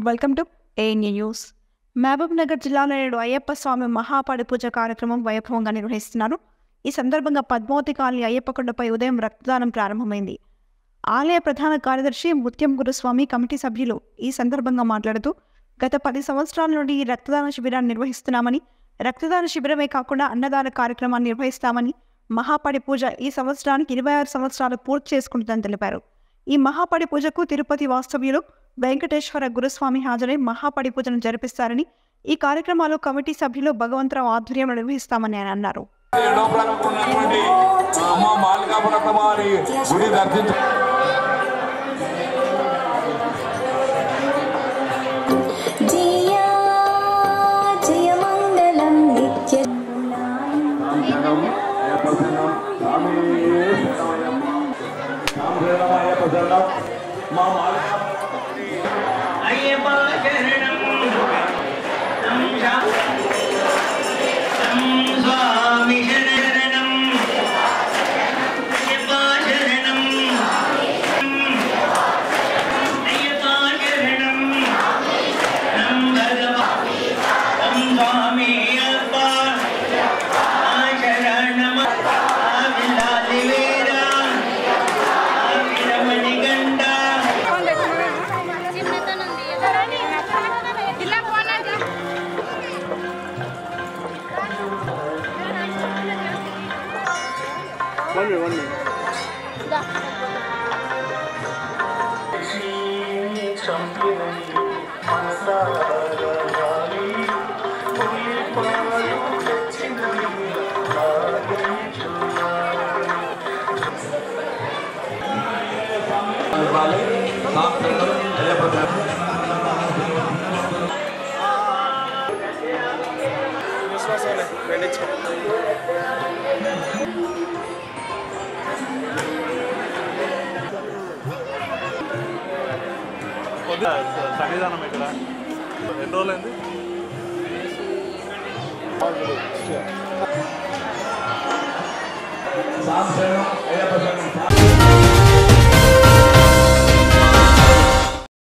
Welcome to ANU news. Mahabubnagar జిల్లాలో నేడు అయ్యప్ప స్వామి మహాపాడి పూజ కార్యక్రమం వైభవంగా నిర్వహిస్తున్నారు. ఈ సందర్భంగా పద్మావతి కాలనీ అయ్యప్ప కొండపై ఉదయం రక్తదానం ప్రారంభమైంది. ఆలయ ప్రధాన కార్యదర్శి ముత్యం గురుస్వామి కమిటీ సభ్యులు ఈ సందర్భంగా మాట్లాడుతూ గత 10 సంవత్సరాల నుండి ఈ రక్తదాన శిబిరాన్ని నిర్వహిస్తున్నామని, రక్తదాన శిబిరమే కాకుండా అన్నదాన కార్యక్రమాన్ని నిర్వహిస్తామని, మహాపాడి పూజ ఈ సంవత్సరానికి 26 సంవత్సరాలు పూర్తి చేసుకుంటుందని తెలిపారు. ఈ మహాపాడి పూజకు తిరుపతి వాస్తవ్యులు వెంకటేశ్వర గురుస్వామి హాజరై మహాపాడి పూజను జరిపిస్తారని, ఈ కార్యక్రమాలు కమిటీ సభ్యులు భగవంతరావు ఆధ్వర్యంలో నిర్వహిస్తామని ఆయన అన్నారు. One minute. సన్నిధానం ఇక్కడ ఎన్ని రోజులైంది?